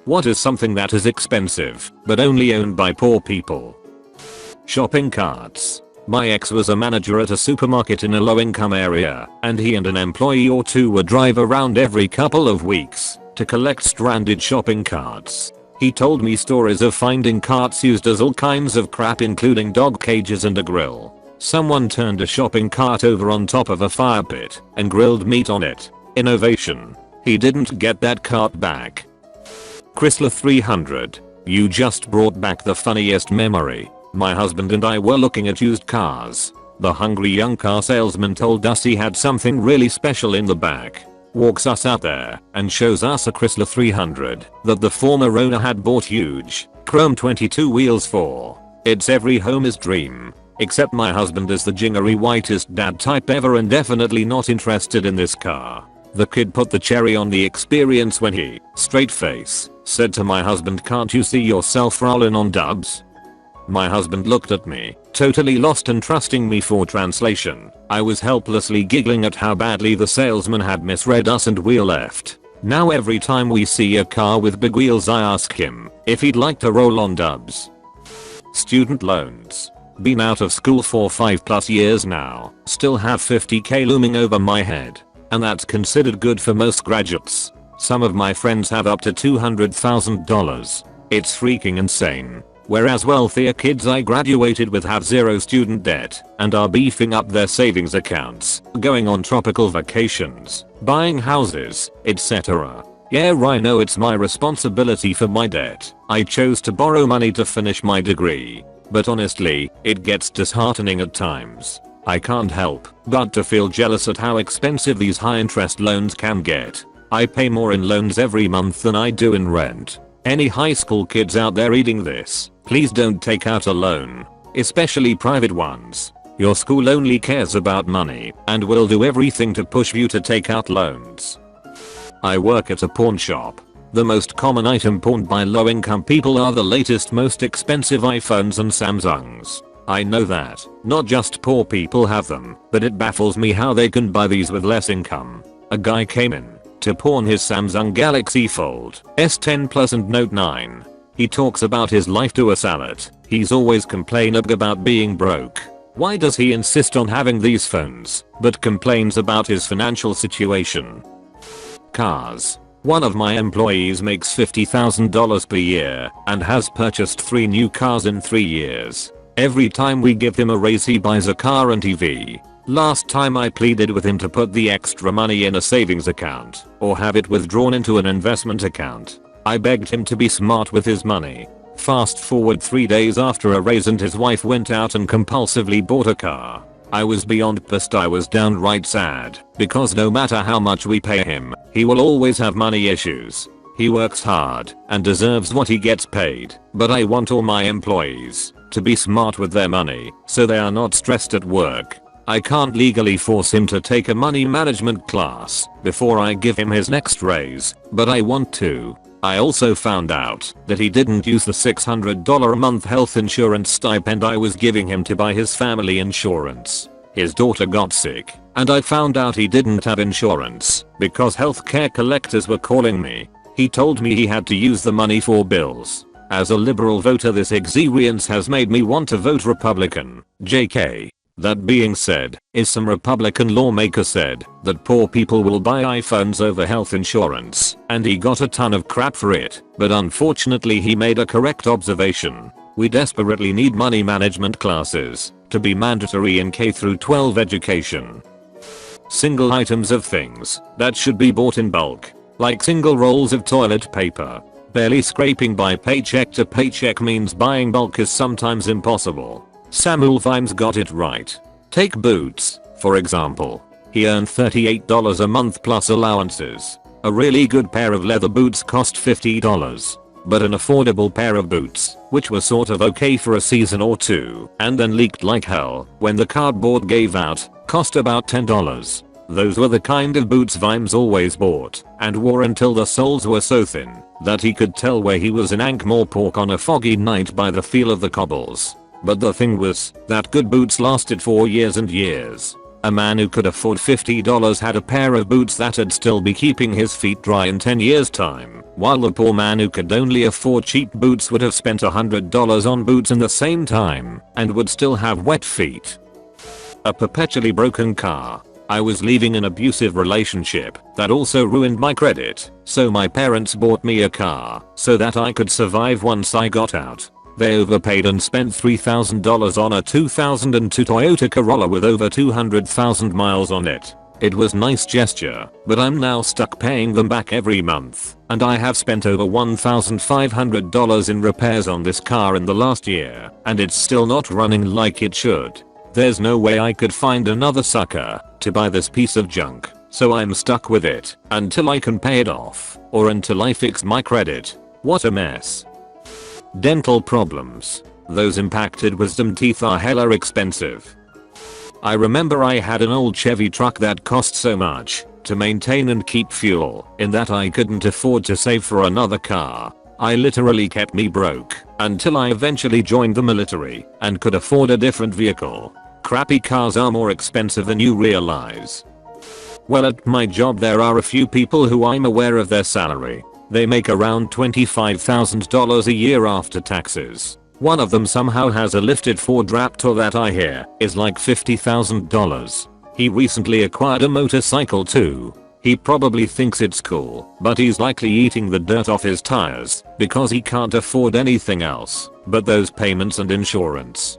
What is something that is expensive, but only owned by poor people? Shopping carts. My ex was a manager at a supermarket in a low-income area, and he and an employee or two would drive around every couple of weeks to collect stranded shopping carts. He told me stories of finding carts used as all kinds of crap, including dog cages and a grill. Someone turned a shopping cart over on top of a fire pit and grilled meat on it. Innovation. He didn't get that cart back. Chrysler 300. You just brought back the funniest memory. My husband and I were looking at used cars. The hungry young car salesman told us he had something really special in the back. Walks us out there and shows us a Chrysler 300 that the former owner had bought huge chrome 22 wheels for. It's every homer's dream. Except my husband is the gingery whitest dad type ever and definitely not interested in this car. The kid put the cherry on the experience when he, straight face, said to my husband, "Can't you see yourself rolling on dubs?" My husband looked at me, totally lost and trusting me for translation. I was helplessly giggling at how badly the salesman had misread us, and we left. Now every time we see a car with big wheels I ask him if he'd like to roll on dubs. Student loans. Been out of school for 5+ years now, still have $50,000 looming over my head. And that's considered good for most graduates. Some of my friends have up to $200,000. It's freaking insane. Whereas wealthier kids I graduated with have zero student debt and are beefing up their savings accounts, going on tropical vacations, buying houses, etc. Yeah, I know it's my responsibility for my debt. I chose to borrow money to finish my degree. But honestly, it gets disheartening at times. I can't help but to feel jealous at how expensive these high interest loans can get. I pay more in loans every month than I do in rent. Any high school kids out there reading this, please don't take out a loan. Especially private ones. Your school only cares about money and will do everything to push you to take out loans. I work at a pawn shop. The most common item pawned by low-income people are the latest, most expensive iPhones and Samsungs. I know that not just poor people have them, but it baffles me how they can buy these with less income. A guy came in to pawn his Samsung Galaxy Fold S10 Plus and Note 9. He talks about his life to us at. He's always complaining about being broke. Why does he insist on having these phones, but complains about his financial situation? Cars. One of my employees makes $50,000 per year and has purchased 3 new cars in 3 years. Every time we give him a raise he buys a car and TV. Last time I pleaded with him to put the extra money in a savings account or have it withdrawn into an investment account. I begged him to be smart with his money. Fast forward 3 days after a raise and his wife went out and compulsively bought a car. I was beyond pissed. I was downright sad because no matter how much we pay him, he will always have money issues. He works hard and deserves what he gets paid, but I want all my employees to be smart with their money so they are not stressed at work. I can't legally force him to take a money management class before I give him his next raise, but I want to. I also found out that he didn't use the $600 a month health insurance stipend I was giving him to buy his family insurance. His daughter got sick, and I found out he didn't have insurance because healthcare collectors were calling me. He told me he had to use the money for bills. As a liberal voter, this experience has made me want to vote Republican. JK. That being said, some Republican lawmaker said that poor people will buy iPhones over health insurance, and he got a ton of crap for it, but unfortunately he made a correct observation. We desperately need money management classes to be mandatory in K-12 education. Single items of things that should be bought in bulk, like single rolls of toilet paper. Barely scraping by paycheck to paycheck means buying bulk is sometimes impossible. Samuel Vimes got it right. Take boots, for example. He earned $38 a month plus allowances. A really good pair of leather boots cost $50. But an affordable pair of boots, which were sort of okay for a season or two, and then leaked like hell when the cardboard gave out, cost about $10. Those were the kind of boots Vimes always bought and wore until the soles were so thin that he could tell where he was in Ankh-Morpork on a foggy night by the feel of the cobbles. But the thing was that good boots lasted for years and years. A man who could afford $50 had a pair of boots that'd still be keeping his feet dry in 10 years time, while the poor man who could only afford cheap boots would have spent $100 on boots in the same time and would still have wet feet. A perpetually broken car. I was leaving an abusive relationship that also ruined my credit, so my parents bought me a car so that I could survive once I got out. They overpaid and spent $3,000 on a 2002 Toyota Corolla with over 200,000 miles on it. It was nice gesture, but I'm now stuck paying them back every month, and I have spent over $1,500 in repairs on this car in the last year, and it's still not running like it should. There's no way I could find another sucker to buy this piece of junk, so I'm stuck with it until I can pay it off, or until I fix my credit. What a mess. Dental problems. Those impacted wisdom teeth are hella expensive. I remember I had an old Chevy truck that cost so much to maintain and keep fuel in that I couldn't afford to save for another car. I literally kept me broke until I eventually joined the military and could afford a different vehicle. Crappy cars are more expensive than you realize. Well, at my job there are a few people who I'm aware of their salary. They make around $25,000 a year after taxes. One of them somehow has a lifted Ford Raptor that I hear is like $50,000. He recently acquired a motorcycle too. He probably thinks it's cool, but he's likely eating the dirt off his tires because he can't afford anything else but those payments and insurance.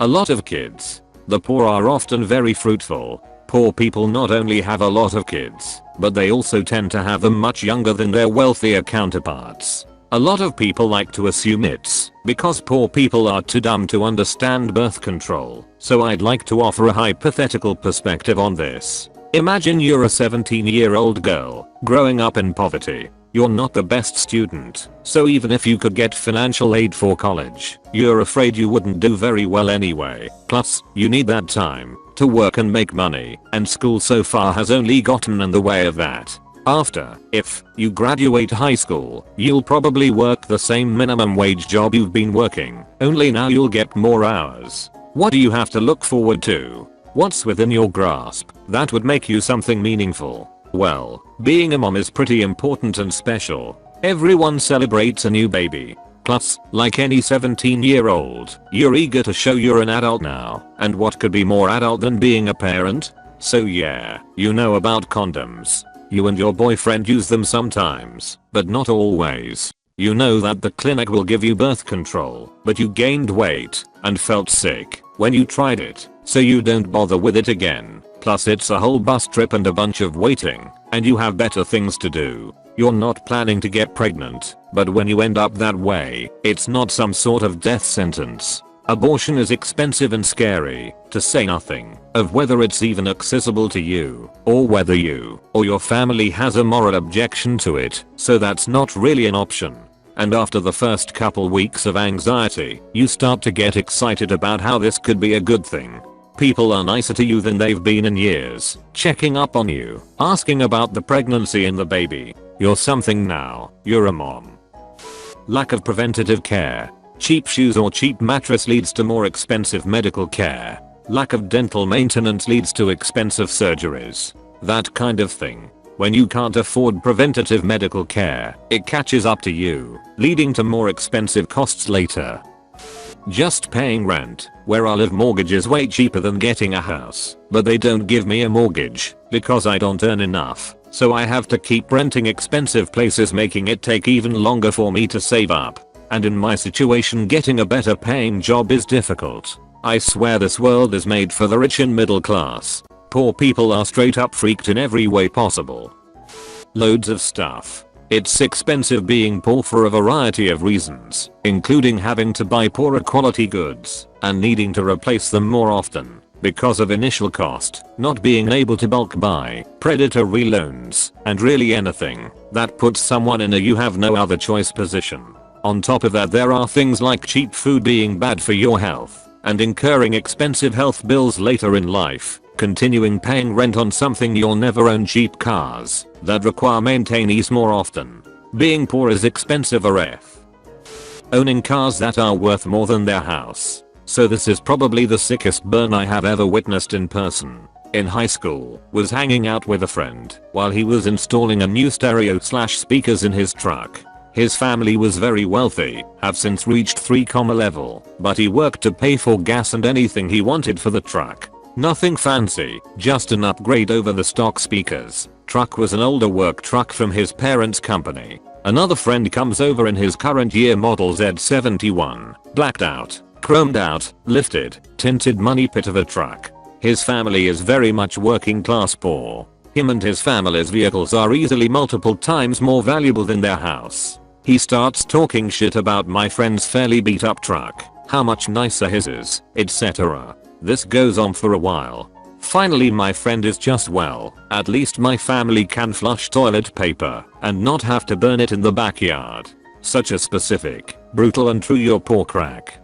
A lot of kids. The poor are often very fruitful. Poor people not only have a lot of kids, but they also tend to have them much younger than their wealthier counterparts. A lot of people like to assume it's because poor people are too dumb to understand birth control, so I'd like to offer a hypothetical perspective on this. Imagine you're a 17-year-old girl growing up in poverty. You're not the best student, so even if you could get financial aid for college, you're afraid you wouldn't do very well anyway. Plus, you need that time to work and make money, and school so far has only gotten in the way of that. After, if you graduate high school, you'll probably work the same minimum wage job you've been working, only now you'll get more hours. What do you have to look forward to? What's within your grasp that would make you something meaningful? Well, being a mom is pretty important and special. Everyone celebrates a new baby. Plus, like any 17-year-old, you're eager to show you're an adult now, and what could be more adult than being a parent? So yeah, you know about condoms. You and your boyfriend use them sometimes, but not always. You know that the clinic will give you birth control, but you gained weight and felt sick when you tried it, so you don't bother with it again. Plus it's a whole bus trip and a bunch of waiting, and you have better things to do. You're not planning to get pregnant, but when you end up that way, it's not some sort of death sentence. Abortion is expensive and scary, to say nothing of whether it's even accessible to you, or whether you or your family has a moral objection to it, so that's not really an option. And after the first couple weeks of anxiety, you start to get excited about how this could be a good thing. People are nicer to you than they've been in years, checking up on you, asking about the pregnancy and the baby. You're something now, you're a mom. Lack of preventative care. Cheap shoes or cheap mattress leads to more expensive medical care. Lack of dental maintenance leads to expensive surgeries. That kind of thing. When you can't afford preventative medical care, it catches up to you, leading to more expensive costs later. Just paying rent. Where I live, mortgage is way cheaper than getting a house, but they don't give me a mortgage because I don't earn enough, so I have to keep renting expensive places, making it take even longer for me to save up. And in my situation, getting a better paying job is difficult. I swear this world is made for the rich and middle class. Poor people are straight up freaked in every way possible. Loads of stuff. It's expensive being poor for a variety of reasons, including having to buy poorer quality goods and needing to replace them more often because of initial cost, not being able to bulk buy, predatory loans, and really anything that puts someone in a you have no other choice position. On top of that, there are things like cheap food being bad for your health and incurring expensive health bills later in life. Continuing paying rent on something you'll never own, cheap cars that require maintenance more often. Being poor is expensive AF. Owning cars that are worth more than their house. So this is probably the sickest burn I have ever witnessed in person. In high school, was hanging out with a friend while he was installing a new stereo/speakers in his truck. His family was very wealthy, have since reached 3, level, but he worked to pay for gas and anything he wanted for the truck. Nothing fancy, just an upgrade over the stock speakers. Truck was an older work truck from his parents' company. Another friend comes over in his current year model Z71, blacked out, chromed out, lifted, tinted money pit of a truck. His family is very much working class poor. Him and his family's vehicles are easily multiple times more valuable than their house. He starts talking shit about my friend's fairly beat up truck, how much nicer his is, etc. This goes on for a while. Finally my friend is just, well, at least my family can flush toilet paper and not have to burn it in the backyard. Such a specific, brutal and true your poor crack.